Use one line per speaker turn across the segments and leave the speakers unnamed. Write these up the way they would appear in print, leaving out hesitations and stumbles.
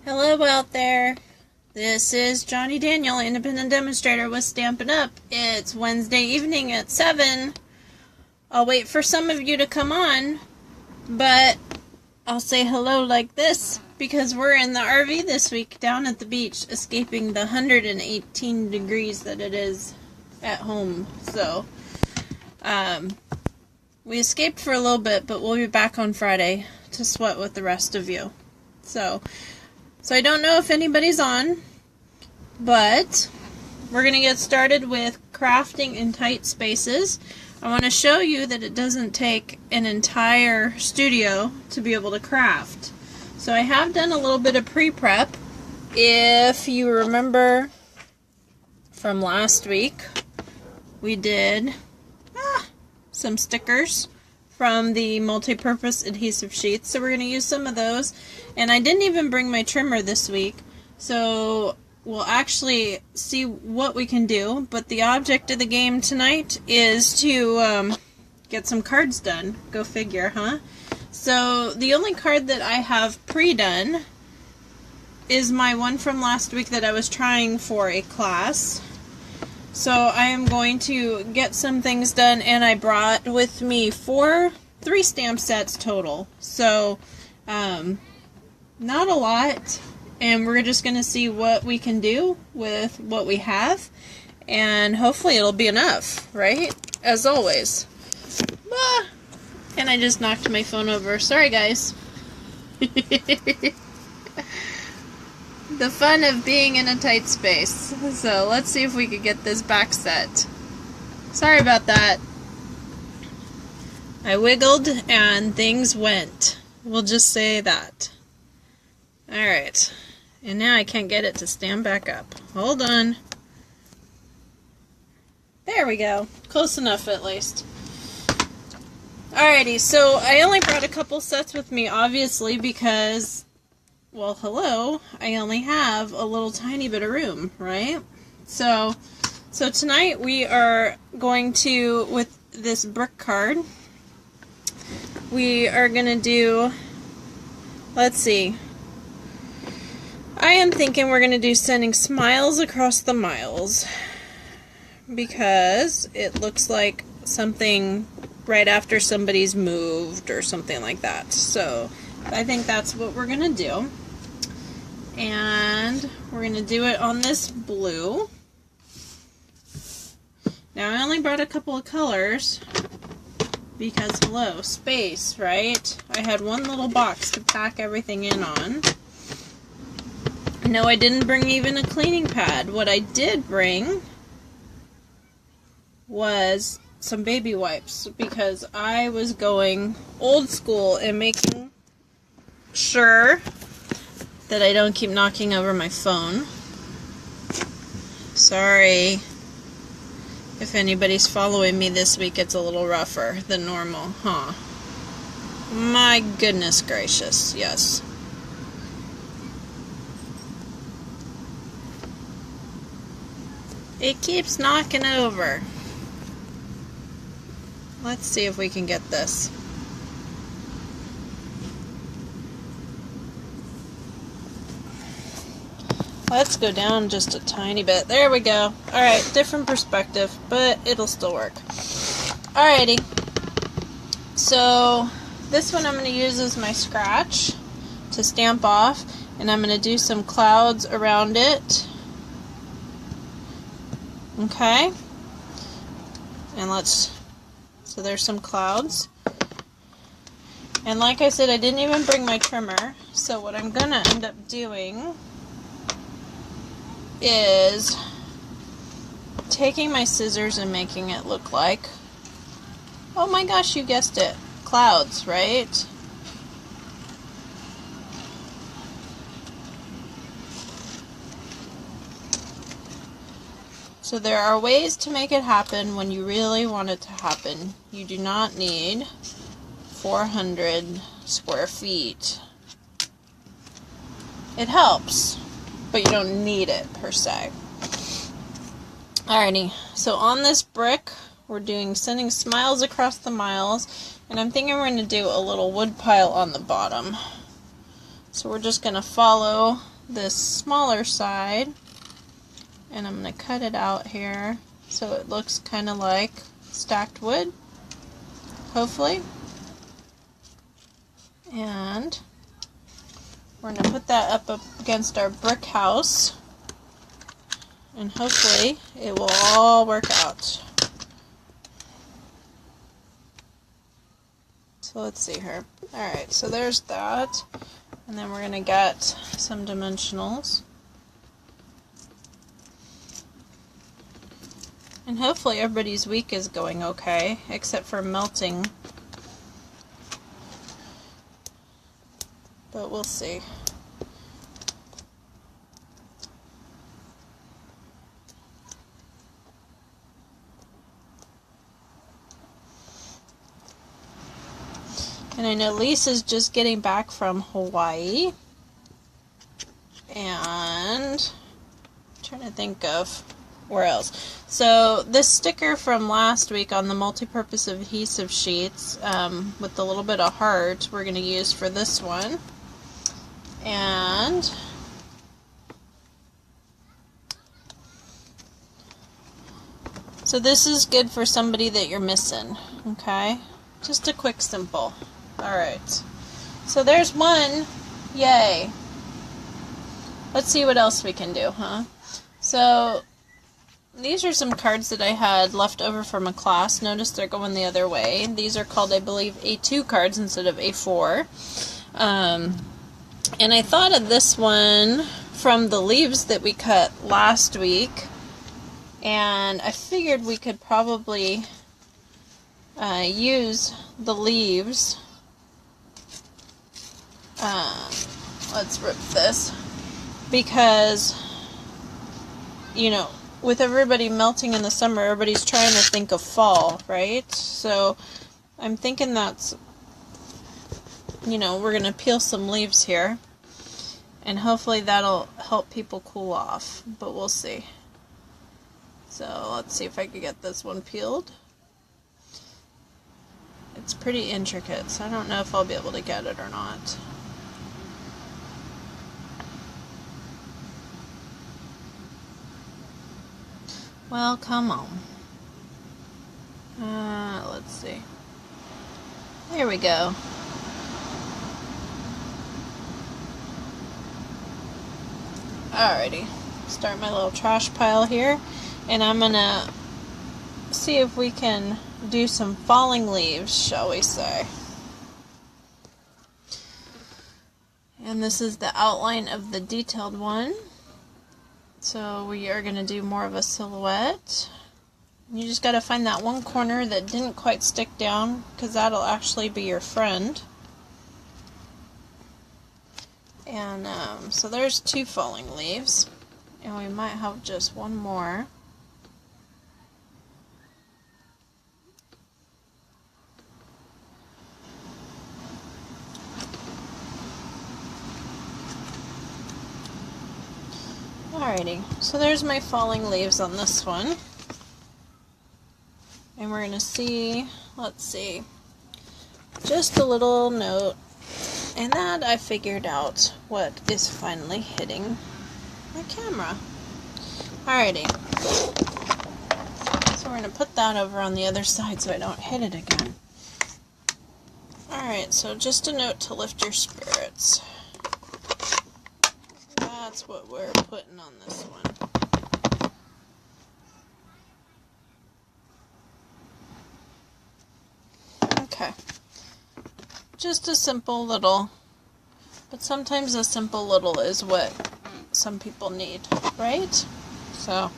Hello out there. This is Johnny Daniel, independent demonstrator with Stampin' Up. It's Wednesday evening at 7. I'll wait for some of you to come on, but I'll say hello like this because we're in the RV this week down at the beach, escaping the 118 degrees that it is at home. So, we escaped for a little bit, but we'll be back on Friday to sweat with the rest of you. So I don't know if anybody's on, but we're going to get started with crafting in tight spaces. I want to show you that it doesn't take an entire studio to be able to craft. So I have done a little bit of pre-prep. If you remember from last week, we did some stickers from the multi-purpose adhesive sheets, so we're going to use some of those. And I didn't even bring my trimmer this week, so we'll actually see what we can do. But the object of the game tonight is to get some cards done. Go figure, huh? So the only card that I have pre-done is my one from last week that I was trying for a class. So I am going to get some things done, and I brought with me 3 stamp sets total. So, not a lot, and we're just going to see what we can do with what we have, and hopefully it'll be enough, right? As always. And I just knocked my phone over. Sorry, guys. The fun of being in a tight space. So let's see if we could get this back set. Sorry about that. I wiggled and things went. We'll just say that. Alright. And now I can't get it to stand back up. Hold on. There we go. Close enough at least. Alrighty, so I only brought a couple sets with me, obviously, because, well, hello, I only have a little tiny bit of room, right? So tonight we are going to, with this brick card, we are going to do, let's see, I am thinking we're going to do sending smiles across the miles, because it looks like something right after somebody's moved or something like that. So I think that's what we're going to do. And we're going to do it on this blue. Now I only brought a couple of colors because, hello, space, right? I had one little box to pack everything in on. No, I didn't bring even a cleaning pad. What I did bring was some baby wipes because I was going old school and making sure that I don't keep knocking over my phone. Sorry if anybody's following me this week, it's a little rougher than normal, huh? My goodness gracious, yes. It keeps knocking over. Let's see if we can get this. Let's go down just a tiny bit. There we go. Alright, different perspective, but it'll still work. Alrighty. So, this one I'm going to use as my scratch to stamp off, and I'm going to do some clouds around it. Okay? And so there's some clouds. And like I said, I didn't even bring my trimmer, so what I'm going to end up doing is taking my scissors and making it look like, oh my gosh, you guessed it, clouds, right? So there are ways to make it happen when you really want it to happen. You do not need 400 square feet. It helps, but you don't need it per se. Alrighty, so on this brick, we're doing sending smiles across the miles, and I'm thinking we're going to do a little wood pile on the bottom. So we're just going to follow this smaller side, and I'm going to cut it out here so it looks kind of like stacked wood, hopefully. And we're going to put that up against our brick house, and hopefully it will all work out. So let's see here. Alright, so there's that. And then we're going to get some dimensionals. And hopefully everybody's week is going okay, except for melting. But we'll see. And I know Lisa's just getting back from Hawaii. And I'm trying to think of where else. So this sticker from last week on the multi-purpose adhesive sheets with a little bit of heart we're going to use for this one. And so this is good for somebody that you're missing. Okay? Just a quick simple. Alright, so there's one. Yay. Let's see what else we can do, huh? So, these are some cards that I had left over from a class. Notice they're going the other way. These are called, I believe, A2 cards instead of A4. And I thought of this one from the leaves that we cut last week. And I figured we could probably use the leaves. Let's rip this, because, you know, with everybody melting in the summer, everybody's trying to think of fall, right? So I'm thinking that's, you know, we're going to peel some leaves here, and hopefully that'll help people cool off, but we'll see. So let's see if I can get this one peeled. It's pretty intricate, so I don't know if I'll be able to get it or not. Well, come on. Let's see. There we go. Alrighty. Start my little trash pile here, and I'm gonna see if we can do some falling leaves, shall we say. And this is the outline of the detailed one. So we are going to do more of a silhouette. You just got to find that one corner that didn't quite stick down, because that'll actually be your friend. And so there's 2 falling leaves, and we might have just one more. Alrighty, so there's my falling leaves on this one. And we're going to see, let's see, just a little note. And that I figured out what is finally hitting my camera. Alrighty. So we're going to put that over on the other side so I don't hit it again. Alright, so just a note to lift your spirits. That's what we're putting on this one. Okay. Just a simple little, but sometimes a simple little is what some people need, right? So,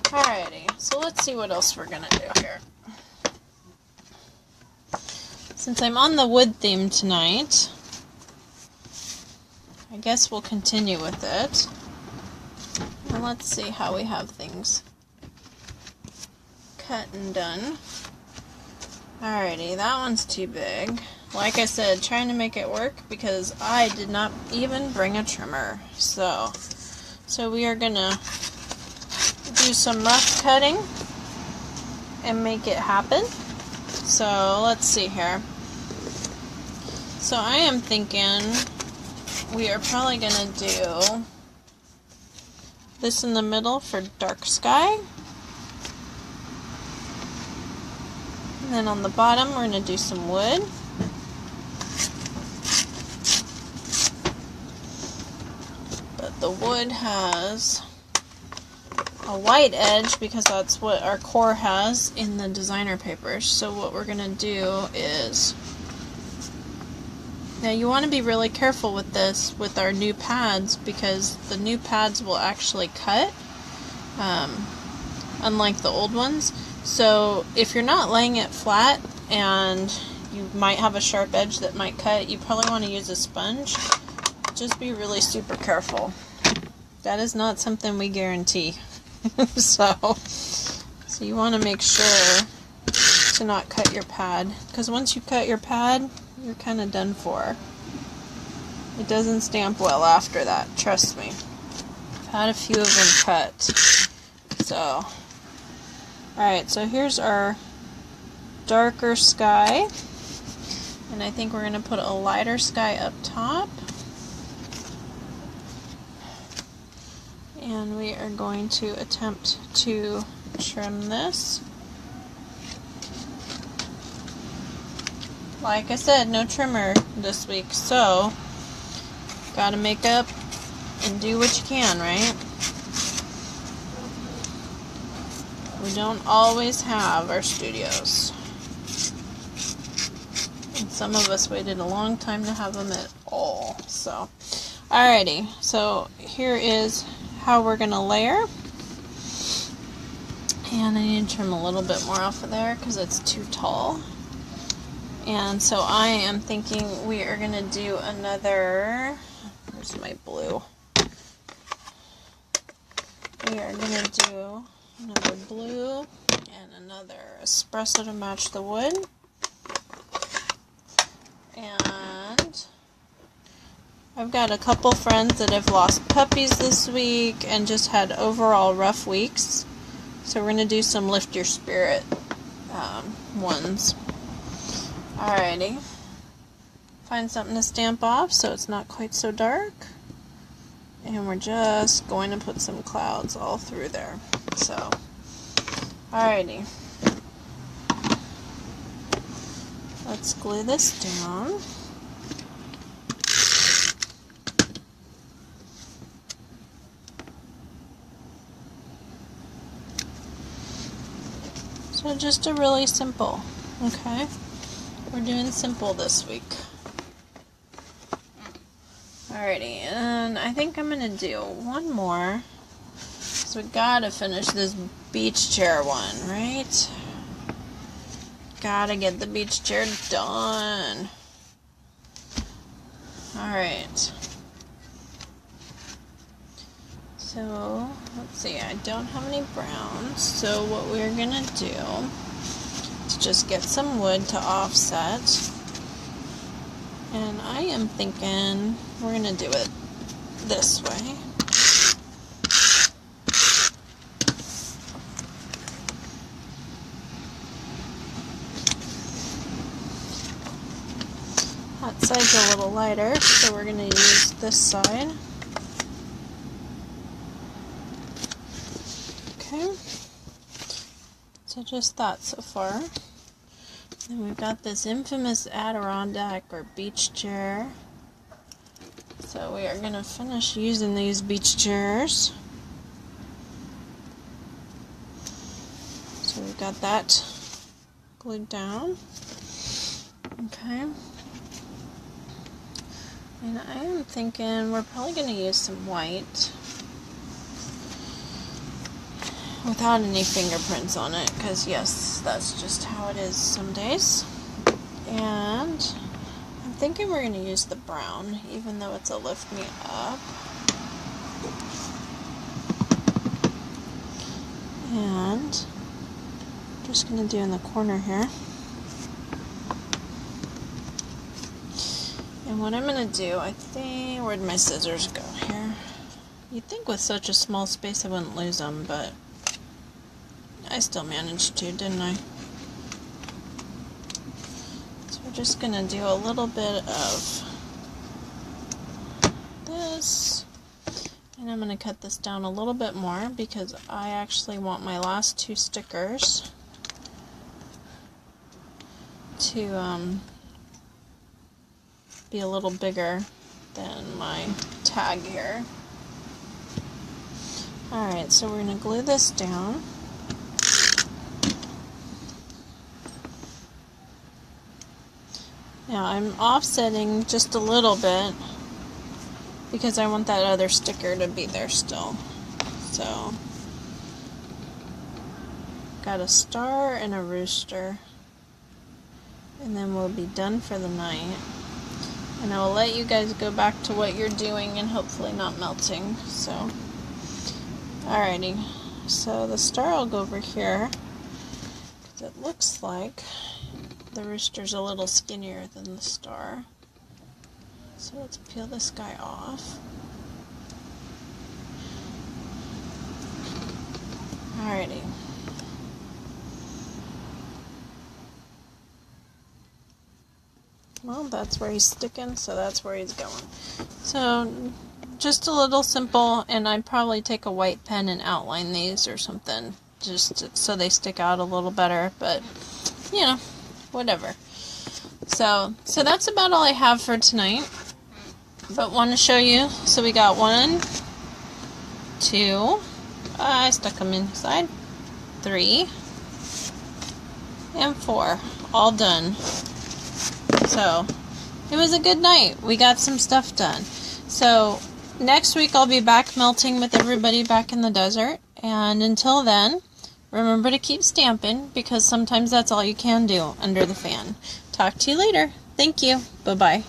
alrighty. So let's see what else we're gonna do here. Since I'm on the wood theme tonight, I guess we'll continue with it. And let's see how we have things cut and done. Alrighty, that one's too big. Like I said, trying to make it work because I did not even bring a trimmer. So we are gonna do some rough cutting and make it happen. So let's see here. So I am thinking we are probably going to do this in the middle for dark sky. And then on the bottom, we're going to do some wood. But the wood has a white edge because that's what our core has in the designer papers. So what we're going to do is, now you want to be really careful with this with our new pads because the new pads will actually cut, unlike the old ones. So if you're not laying it flat and you might have a sharp edge that might cut, you probably want to use a sponge. Just be really super careful. That is not something we guarantee. So you want to make sure to not cut your pad, because once you cut your pad, you're kind of done for. It doesn't stamp well after that, trust me. I've had a few of them cut. So, alright, so here's our darker sky, and I think we're going to put a lighter sky up top. And we are going to attempt to trim this. Like I said, no trimmer this week, so gotta make up and do what you can, right? We don't always have our studios. And some of us waited a long time to have them at all. So, alrighty, so here is how we're going to layer. And I need to trim a little bit more off of there because it's too tall. And so I am thinking we are going to do another, where's my blue? We are going to do another blue and another espresso to match the wood. And I've got a couple friends that have lost puppies this week and just had overall rough weeks. So we're going to do some lift your spirit ones. Alrighty. Find something to stamp off so it's not quite so dark. And we're just going to put some clouds all through there. So, alrighty. Let's glue this down. So just a really simple, okay? We're doing simple this week. Alrighty, and I think I'm gonna do one more. So we gotta finish this beach chair one, right? Gotta get the beach chair done. Alright. So, let's see, I don't have any browns, so what we're going to do is just get some wood to offset, and I am thinking we're going to do it this way. That side's a little lighter, so we're going to use this side. Okay, so just that so far. Then we've got this infamous Adirondack or beach chair. So we are going to finish using these beach chairs. So we've got that glued down. Okay. And I am thinking we're probably going to use some white without any fingerprints on it, because yes, that's just how it is some days. And I'm thinking we're going to use the brown, even though it's a lift me up. And I'm just going to do in the corner here. And what I'm going to do, I think, where'd my scissors go here? You'd think with such a small space I wouldn't lose them, but I still managed to, didn't I? So we're just going to do a little bit of this. And I'm going to cut this down a little bit more because I actually want my last 2 stickers to be a little bigger than my tag here. Alright, so we're going to glue this down. Now I'm offsetting just a little bit because I want that other sticker to be there still. So, got a star and a rooster. And then we'll be done for the night. And I will let you guys go back to what you're doing and hopefully not melting. So, alrighty. So the star will go over here because it looks like the rooster's a little skinnier than the star. So let's peel this guy off. Alrighty. Well, that's where he's sticking, so that's where he's going. So, just a little simple, and I'd probably take a white pen and outline these or something, just so they stick out a little better, but, you know, whatever. So that's about all I have for tonight, but want to show you. So we got 1, 2, I stuck them inside, 3, and 4, all done. So, it was a good night. We got some stuff done. So, next week I'll be back melting with everybody back in the desert. And until then, remember to keep stamping because sometimes that's all you can do under the fan. Talk to you later. Thank you. Bye-bye.